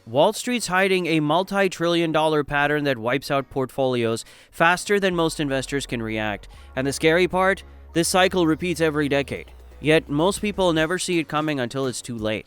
Wall Street's hiding a multi-trillion-dollar pattern that wipes out portfolios faster than most investors can react. And the scary part? This cycle repeats every decade. Yet most people never see it coming until it's too late.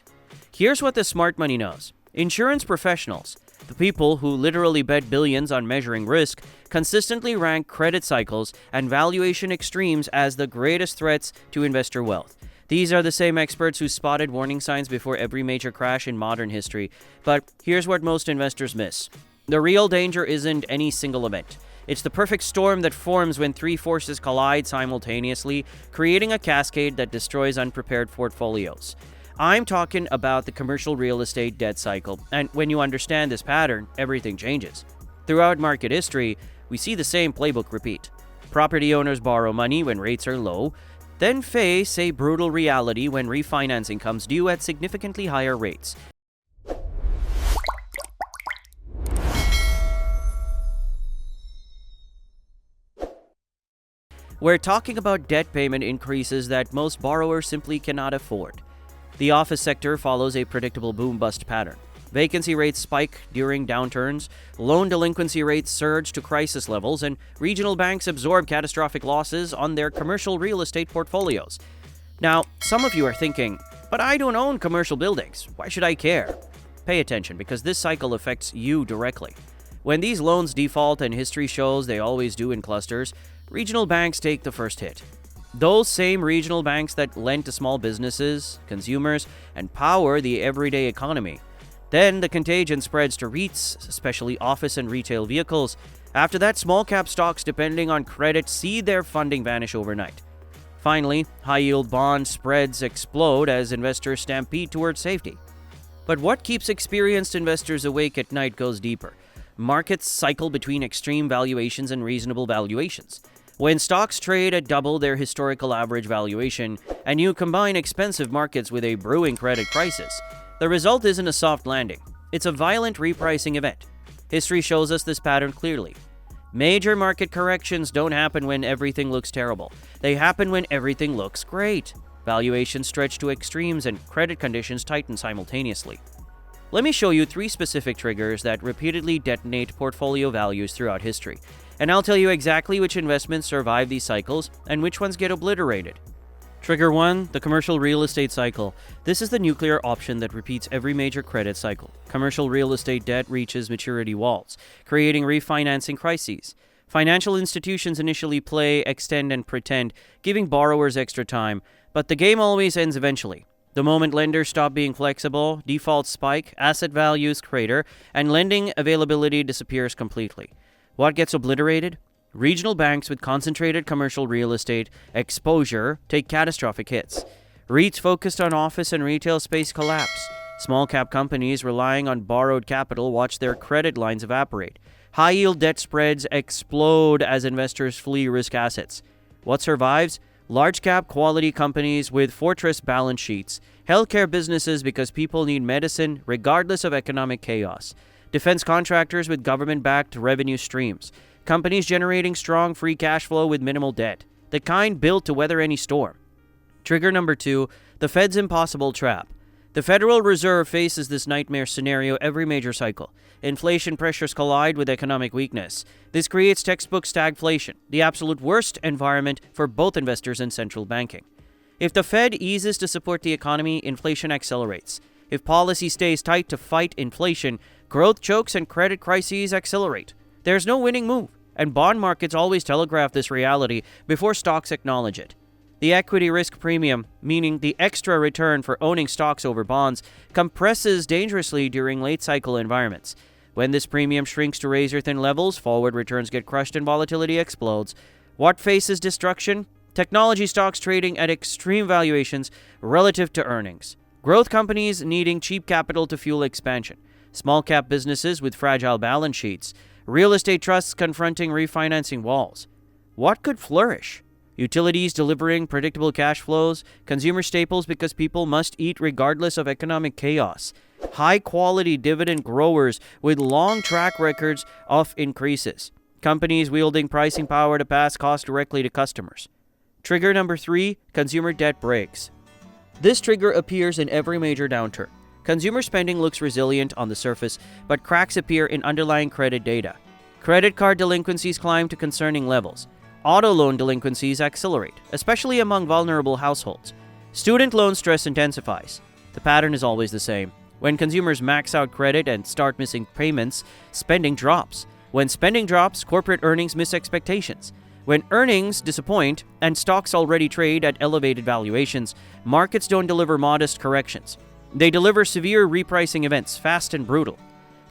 Here's what the smart money knows. Insurance professionals, the people who literally bet billions on measuring risk, consistently rank credit cycles and valuation extremes as the greatest threats to investor wealth. These are the same experts who spotted warning signs before every major crash in modern history. But here's what most investors miss. The real danger isn't any single event. It's the perfect storm that forms when three forces collide simultaneously, creating a cascade that destroys unprepared portfolios. I'm talking about the commercial real estate debt cycle, and when you understand this pattern, everything changes. Throughout market history, we see the same playbook repeat. Property owners borrow money when rates are low, then face a brutal reality when refinancing comes due at significantly higher rates. We're talking about debt payment increases that most borrowers simply cannot afford. The office sector follows a predictable boom-bust pattern. Vacancy rates spike during downturns, loan delinquency rates surge to crisis levels, and regional banks absorb catastrophic losses on their commercial real estate portfolios. Now, some of you are thinking, but I don't own commercial buildings. Why should I care? Pay attention, because this cycle affects you directly. When these loans default, and history shows they always do in clusters, regional banks take the first hit. Those same regional banks that lend to small businesses, consumers, and power the everyday economy. Then the contagion spreads to REITs, especially office and retail vehicles. After that, small cap stocks, depending on credit, see their funding vanish overnight. Finally, high-yield bond spreads explode as investors stampede towards safety. But what keeps experienced investors awake at night goes deeper. Markets cycle between extreme valuations and reasonable valuations. When stocks trade at double their historical average valuation, and you combine expensive markets with a brewing credit crisis, the result isn't a soft landing. It's a violent repricing event. History shows us this pattern clearly. Major market corrections don't happen when everything looks terrible. They happen when everything looks great. Valuations stretch to extremes and credit conditions tighten simultaneously. Let me show you 3 specific triggers that repeatedly detonate portfolio values throughout history. And I'll tell you exactly which investments survive these cycles and which ones get obliterated. Trigger 1, the commercial real estate cycle. This is the nuclear option that repeats every major credit cycle. Commercial real estate debt reaches maturity walls, creating refinancing crises. Financial institutions initially play, extend, and pretend, giving borrowers extra time, but the game always ends eventually. The moment lenders stop being flexible, defaults spike, asset values crater, and lending availability disappears completely. What gets obliterated? Regional banks with concentrated commercial real estate exposure take catastrophic hits. REITs focused on office and retail space collapse. Small cap companies relying on borrowed capital watch their credit lines evaporate. High-yield debt spreads explode as investors flee risk assets. What survives? Large-cap quality companies with fortress balance sheets. Healthcare businesses because people need medicine regardless of economic chaos. Defense contractors with government-backed revenue streams. Companies generating strong free cash flow with minimal debt. The kind built to weather any storm. Trigger number 2, the Fed's impossible trap. The Federal Reserve faces this nightmare scenario every major cycle. Inflation pressures collide with economic weakness. This creates textbook stagflation, the absolute worst environment for both investors and central banking. If the Fed eases to support the economy, inflation accelerates. If policy stays tight to fight inflation, growth chokes and credit crises accelerate. There's no winning move, and bond markets always telegraph this reality before stocks acknowledge it. The equity risk premium, meaning the extra return for owning stocks over bonds, compresses dangerously during late cycle environments. When this premium shrinks to razor-thin levels, forward returns get crushed and volatility explodes. What faces destruction? Technology stocks trading at extreme valuations relative to earnings. Growth companies needing cheap capital to fuel expansion. Small cap businesses with fragile balance sheets. Real estate trusts confronting refinancing walls. What could flourish? Utilities delivering predictable cash flows, consumer staples because people must eat regardless of economic chaos, high-quality dividend growers with long track records of increases, companies wielding pricing power to pass costs directly to customers. Trigger number 3, consumer debt breaks. This trigger appears in every major downturn. Consumer spending looks resilient on the surface, but cracks appear in underlying credit data. Credit card delinquencies climb to concerning levels. Auto loan delinquencies accelerate, especially among vulnerable households. Student loan stress intensifies. The pattern is always the same. When consumers max out credit and start missing payments, spending drops. When spending drops, corporate earnings miss expectations. When earnings disappoint and stocks already trade at elevated valuations, markets don't deliver modest corrections. They deliver severe repricing events, fast and brutal.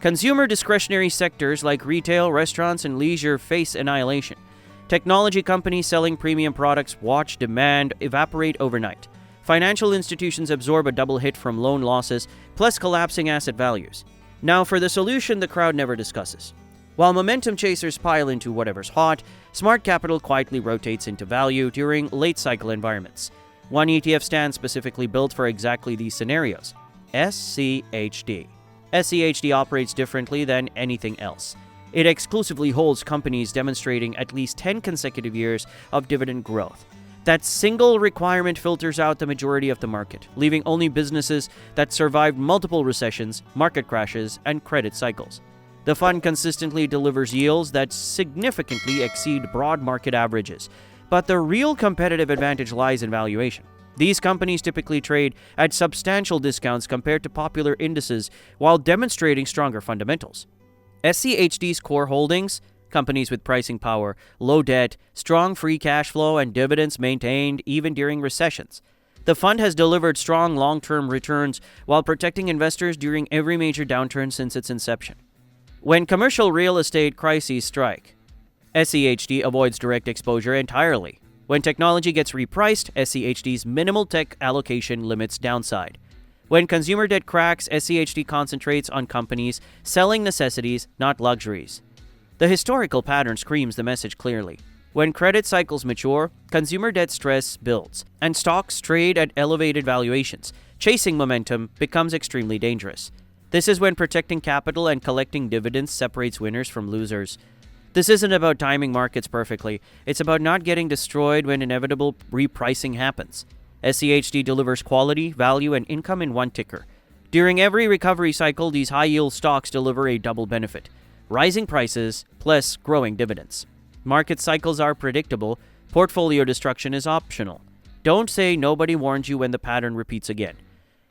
Consumer discretionary sectors like retail, restaurants, and leisure face annihilation. Technology companies selling premium products watch demand evaporate overnight. Financial institutions absorb a double hit from loan losses, plus collapsing asset values. Now, for the solution the crowd never discusses. While momentum chasers pile into whatever's hot, smart capital quietly rotates into value during late-cycle environments. One ETF stands specifically built for exactly these scenarios: SCHD. SCHD operates differently than anything else. It exclusively holds companies demonstrating at least 10 consecutive years of dividend growth. That single requirement filters out the majority of the market, leaving only businesses that survived multiple recessions, market crashes, and credit cycles. The fund consistently delivers yields that significantly exceed broad market averages, but the real competitive advantage lies in valuation. These companies typically trade at substantial discounts compared to popular indices while demonstrating stronger fundamentals. SCHD's core holdings, companies with pricing power, low debt, strong free cash flow, and dividends maintained even during recessions. The fund has delivered strong long-term returns while protecting investors during every major downturn since its inception. When commercial real estate crises strike, SCHD avoids direct exposure entirely. When technology gets repriced, SCHD's minimal tech allocation limits downside. When consumer debt cracks, SCHD concentrates on companies selling necessities, not luxuries. The historical pattern screams the message clearly. When credit cycles mature, consumer debt stress builds, and stocks trade at elevated valuations. Chasing momentum becomes extremely dangerous. This is when protecting capital and collecting dividends separates winners from losers. This isn't about timing markets perfectly. It's about not getting destroyed when inevitable repricing happens. SCHD delivers quality, value, and income in one ticker. During every recovery cycle, these high-yield stocks deliver a double benefit: rising prices plus growing dividends. Market cycles are predictable. Portfolio destruction is optional. Don't say nobody warned you when the pattern repeats again.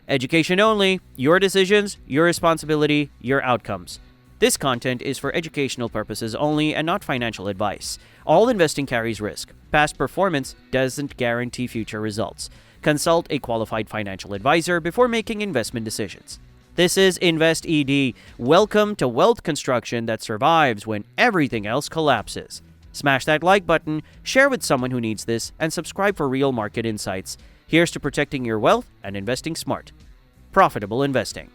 Education only. Your decisions, your responsibility, your outcomes. This content is for educational purposes only and not financial advice. All investing carries risk. Past performance doesn't guarantee future results. Consult a qualified financial advisor before making investment decisions. This is InvestED. Welcome to wealth construction that survives when everything else collapses. Smash that like button, share with someone who needs this, and subscribe for real market insights. Here's to protecting your wealth and investing smart. Profitable investing.